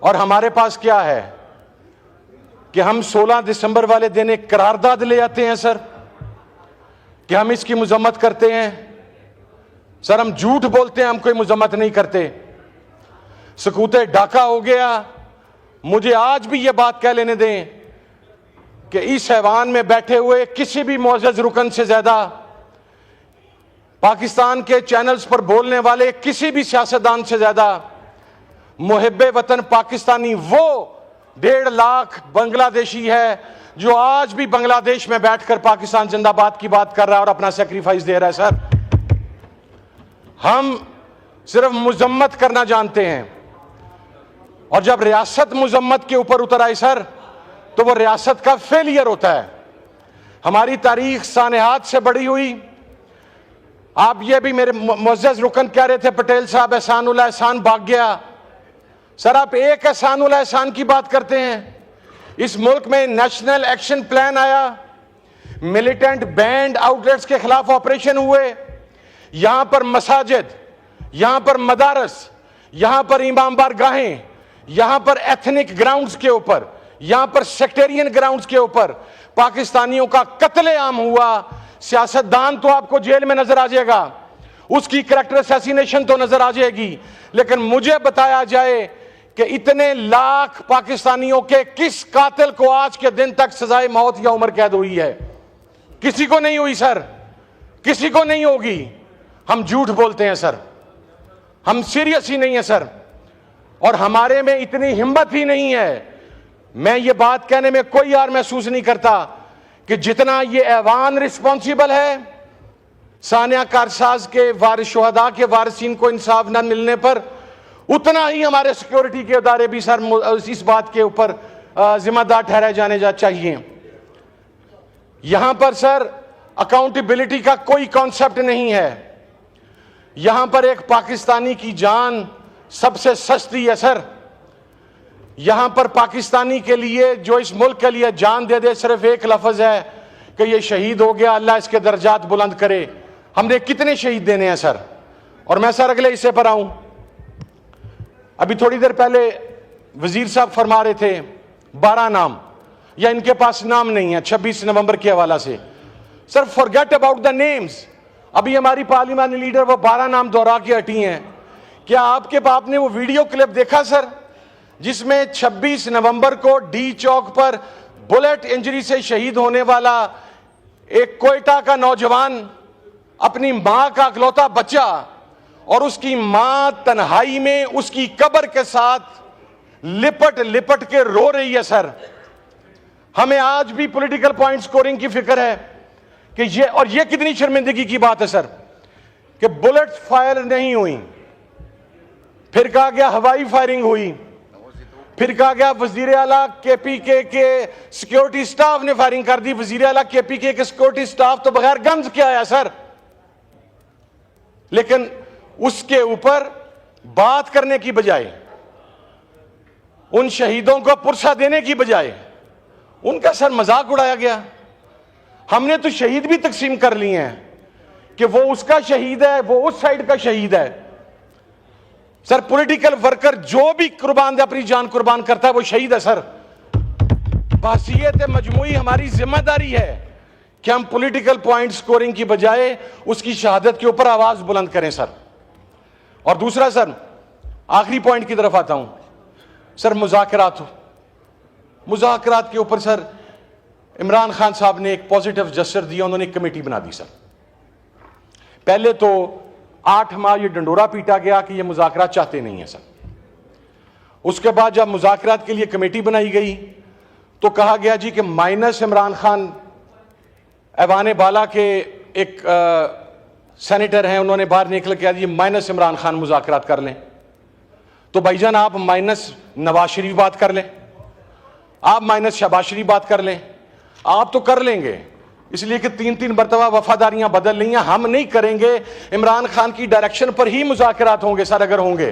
और हमारे पास क्या है कि हम 16 दिसंबर वाले दिन एक करारदाद ले आते हैं सर, कि हम इसकी मजम्मत करते हैं। सर हम झूठ बोलते हैं, हम कोई मजम्मत नहीं करते। सकूते ढाका हो गया। मुझे आज भी यह बात कह लेने दें कि इस ऐवान में बैठे हुए किसी भी मुअज़्ज़ज़ रुकन से ज्यादा पाकिस्तान के चैनल्स पर बोलने वाले किसी भी सियासतदान से ज्यादा मुहिब्बे वतन पाकिस्तानी वो 1.5 लाख बांग्लादेशी है जो आज भी बांग्लादेश में बैठकर पाकिस्तान जिंदाबाद की बात कर रहा है और अपना सेक्रीफाइस दे रहा है। सर हम सिर्फ मुजम्मत करना जानते हैं, और जब रियासत मुजम्मत के ऊपर उतर आई सर, तो वो रियासत का फेलियर होता है। हमारी तारीख सानेहात से बड़ी हुई। आप ये भी मेरे मुअज़्ज़ज़ रुकन कह रहे थे पटेल साहब एहसान उल एहसान भाग गया। सर आप एक एहसान उल एहसान की बात करते हैं। इस मुल्क में नेशनल एक्शन प्लान आया, मिलिटेंट बैंड आउटलेट्स के खिलाफ ऑपरेशन हुए, यहां पर मसाजिद, यहां पर मदारस, यहां पर इमाम बारगाहें, यहां पर एथनिक ग्राउंड्स के ऊपर, यहां पर सेक्टेरियन ग्राउंड्स के ऊपर पाकिस्तानियों का कत्लेआम हुआ। सियासतदान तो आपको जेल में नजर आ जाएगा, उसकी कैरेक्टर असैसिनेशन तो नजर आ जाएगी, लेकिन मुझे बताया जाए कि इतने लाख पाकिस्तानियों के किस कातिल को आज के दिन तक सजाए मौत या उम्र कैद हुई है? किसी को नहीं हुई सर, किसी को नहीं होगी। हम झूठ बोलते हैं सर, हम सीरियस ही नहीं है सर, और हमारे में इतनी हिम्मत ही नहीं है। मैं ये बात कहने में कोई यार महसूस नहीं करता कि जितना ये ऐवान रिस्पॉन्सिबल है सानिया कारसाज के वारिस शुहदा के वारिसीन को इंसाफ न मिलने पर, उतना ही हमारे सिक्योरिटी के इदारे भी सर इस बात के ऊपर जिम्मेदार ठहराए जाने चाहिए। यहां पर सर अकाउंटेबिलिटी का कोई कॉन्सेप्ट नहीं है। यहां पर एक पाकिस्तानी की जान सबसे सस्ती है सर। यहां पर पाकिस्तानी के लिए जो इस मुल्क के लिए जान दे दे, सिर्फ एक लफ्ज है कि ये शहीद हो गया, अल्लाह इसके दर्जात बुलंद करे। हमने कितने शहीद देने हैं सर? और मैं सर अगले हिस्से पर आऊं। अभी थोड़ी देर पहले वजीर साहब फरमा रहे थे 12 नाम, या इनके पास नाम नहीं है 26 नवंबर के हवाला से। Sir forget about the names. अभी हमारी पार्लियामानी लीडर वो 12 नाम दोहरा के हटी हैं। क्या आपके बाप ने वो वीडियो क्लिप देखा सर, जिसमें 26 नवंबर को डी चौक पर बुलेट इंजरी से शहीद होने वाला एक कोयटा का नौजवान अपनी मां का इकलौता बच्चा, और उसकी मां तन्हाई में उसकी कब्र के साथ लिपट लिपट के रो रही है सर। हमें आज भी पॉलिटिकल पॉइंट स्कोरिंग की फिक्र है कि ये, और ये कितनी शर्मिंदगी की बात है सर कि बुलेट फायर नहीं हुई, फिर कहा गया हवाई फायरिंग हुई, फिर कहा गया वजीर आला केपीके के सिक्योरिटी स्टाफ ने फायरिंग कर दी। वजीर आला केपीके के सिक्योरिटी स्टाफ तो बगैर गन्स के आया सर। लेकिन उसके ऊपर बात करने की बजाय, उन शहीदों को पुरसा देने की बजाय उनका सर मजाक उड़ाया गया। हमने तो शहीद भी तकसीम कर लिए हैं कि वो उसका शहीद है, वो उस साइड का शहीद है। सर पॉलिटिकल वर्कर जो भी कुर्बान अपनी जान कुर्बान करता है वो शहीद है सर। बासियत मजमूई हमारी जिम्मेदारी है कि हम पॉलिटिकल पॉइंट स्कोरिंग की बजाय उसकी शहादत के ऊपर आवाज बुलंद करें सर। और दूसरा सर, आखिरी पॉइंट की तरफ आता हूं सर, मुज़ाकरात के ऊपर सर इमरान खान साहब ने एक पॉजिटिव जेस्चर दिया, उन्होंने एक कमेटी बना दी सर। पहले तो 8 माह ये डंडोरा पीटा गया कि ये मुज़ाकरात चाहते नहीं है सर। उसके बाद जब मुज़ाकरात के लिए कमेटी बनाई गई तो कहा गया जी कि माइनस इमरान खान, ऐवान बाला के एक सेनेटर हैं, उन्होंने बाहर निकल के दिया माइनस इमरान खान मुज़ाकरात कर लें। तो भाईजान आप माइनस नवाज शरीफ बात कर लें, आप माइनस शहबाज शरीफ बात कर लें, आप तो कर लेंगे, इसलिए कि 3-3 मरतबा वफादारियां बदल ली हैं। हम नहीं करेंगे, इमरान खान की डायरेक्शन पर ही मुज़ाकरात होंगे सर। अगर होंगे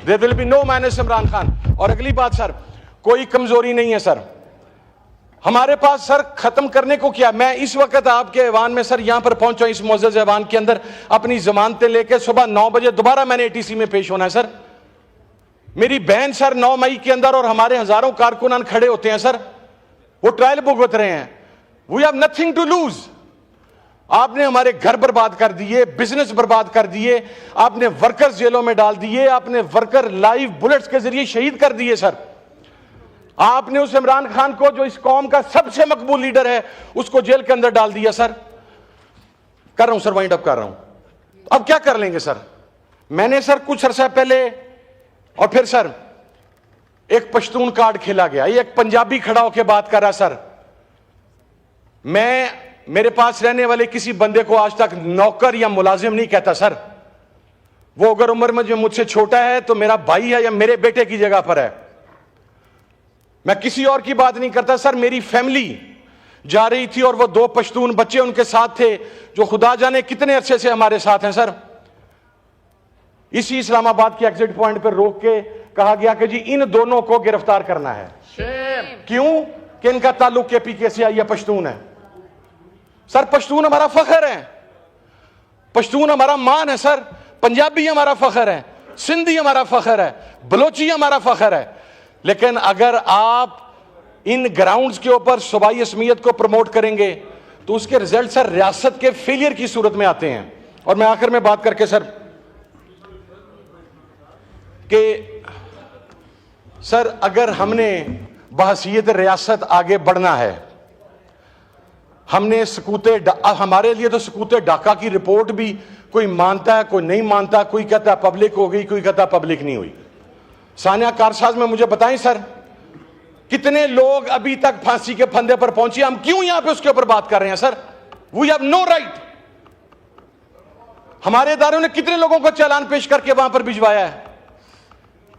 there will be no minus Imran Khan. और अगली बात सर, कोई कमजोरी नहीं है सर हमारे पास सर, खत्म करने को क्या। मैं इस वक्त आपके ऐवान में सर यहां पर पहुंचा, इस मुअज़्ज़ज़ ऐवान के अंदर अपनी जमानतें लेकर सुबह 9 बजे दोबारा मैंने एटीसी में पेश होना है सर। मेरी बहन सर 9 मई के अंदर और हमारे हजारों कारकुनान खड़े होते हैं सर, वो ट्रायल भुगत रहे हैं। We have nothing to lose. आपने हमारे घर बर्बाद कर दिए, बिजनेस बर्बाद कर दिए, आपने वर्कर्स जेलों में डाल दिए, आपने वर्कर लाइव बुलेट्स के जरिए शहीद कर दिए सर। आपने उस इमरान खान को, जो इस कौम का सबसे मकबूल लीडर है, उसको जेल के अंदर डाल दिया सर। कर रहा हूं सर, वाइंड अप कर रहा हूं। अब क्या कर लेंगे सर? मैंने सर कुछ अरसा पहले, और फिर सर एक पश्तून कार्ड खेला गया, ये एक पंजाबी खड़ा होकर बात कर रहा सर। मैं मेरे पास रहने वाले किसी बंदे को आज तक नौकर या मुलाजिम नहीं कहता सर। वो अगर उम्र में जो मुझसे छोटा है तो मेरा भाई है या मेरे बेटे की जगह पर है। मैं किसी और की बात नहीं करता सर। मेरी फैमिली जा रही थी और वो 2 पश्तून बच्चे उनके साथ थे, जो खुदा जाने कितने अरसे से हमारे साथ हैं सर। इसी इस्लामाबाद के एग्जिट पॉइंट पर रोक के कहा गया कि जी इन दोनों को गिरफ्तार करना है। क्यों? कि इनका ताल्लुक केपीके से या पश्तून है सर। पश्तून हमारा फख्र है, पश्तून हमारा मान है सर। पंजाबी हमारा फख्र है, सिंधी हमारा फख्र है, बलोची हमारा फख्र है। लेकिन अगर आप इन ग्राउंड्स के ऊपर सूबाई असमियत को प्रमोट करेंगे तो उसके रिजल्ट सर रियासत के फेलियर की सूरत में आते हैं। और मैं आखिर में बात करके सर कि सर अगर हमने बहसीयत रियासत आगे बढ़ना है, हमने हमारे लिए तो सकूते ढाका की रिपोर्ट भी कोई मानता है, कोई नहीं मानता, कोई कहता है पब्लिक हो गई, कोई कहता है पब्लिक नहीं हुई। सानिया कारसाज में मुझे बताएं सर, कितने लोग अभी तक फांसी के फंदे पर पहुंचे? हम क्यों यहां पे उसके ऊपर बात कर रहे हैं sir? We have no right. हमारे इदारों ने कितने लोगों को चालान पेश करके वहां पर भिजवाया है?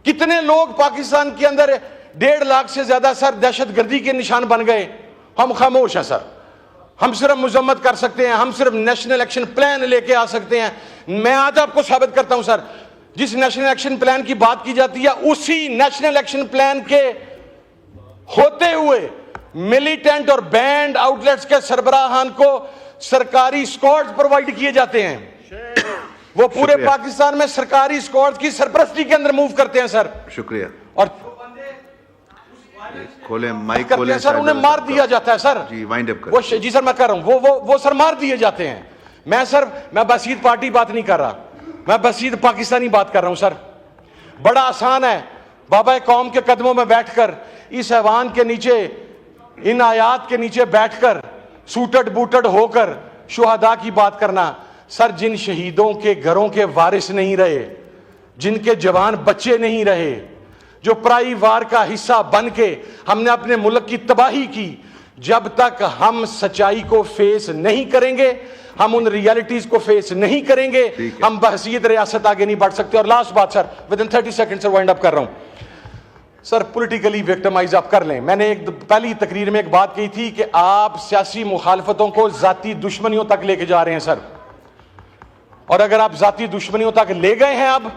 कितने लोग पाकिस्तान के अंदर 1.5 लाख से ज्यादा सर दहशतगर्दी के निशान बन गए? हम खामोश हैं सर। हम सिर्फ मुजम्मत कर सकते हैं, हम सिर्फ नेशनल एक्शन प्लान लेके आ सकते हैं। मैं आज आपको साबित करता हूं सर, जिस नेशनल एक्शन प्लान की बात की जाती है, उसी नेशनल एक्शन प्लान के होते हुए मिलिटेंट और बैंड आउटलेट्स के सरबराहान को सरकारी स्क्वाड्स प्रोवाइड किए जाते हैं। वो पूरे पाकिस्तान में सरकारी स्क्वाड्स की सरपरस्ती के अंदर मूव करते हैं सर। शुक्रिया। और खोले माइक करते हैं सर, उन्हें मार दिया जाता है सर। जी वाइंड अप कर। वो जी सर मैं कर रहा हूं, वो सर मार दिए जाते हैं। मैं बसीद पार्टी बात नहीं कर रहा, मैं बसीद पाकिस्तानी बात कर रहा हूं सर। बड़ा आसान है बाबा कौम के कदमों में बैठकर, इस ऐवान के नीचे, इन आयात के नीचे बैठकर सूटड बूटड होकर शुहदा की बात करना। सर जिन शहीदों के घरों के वारिस नहीं रहे, जिनके जवान बच्चे नहीं रहे, जो पराई वार का हिस्सा बन के हमने अपने मुल्क की तबाही की, जब तक हम सच्चाई को फेस नहीं करेंगे, हम उन रियलिटीज को फेस नहीं करेंगे, हम बहसीयत रियासत आगे नहीं बढ़ सकते। और लास्ट बात सर, विद इन 30 सेकंड से वाइंड अप कर रहा हूं सर। पॉलिटिकली विक्टिमाइज आप कर लें। मैंने एक पहली तकरीर में एक बात कही थी कि आप सियासी मुखालफतों को जाती दुश्मनियों तक लेके जा रहे हैं सर। और अगर आप जाती दुश्मनियों तक ले गए हैं अब,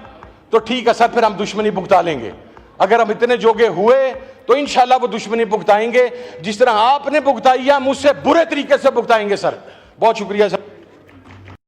तो ठीक है सर, फिर हम दुश्मनी भुगता लेंगे। अगर हम इतने जोगे हुए तो इंशाल्लाह वो दुश्मनी भुगताएंगे, जिस तरह आपने भुगताई है, हम उससे बुरे तरीके से भुगताएंगे सर। बहुत शुक्रिया सर।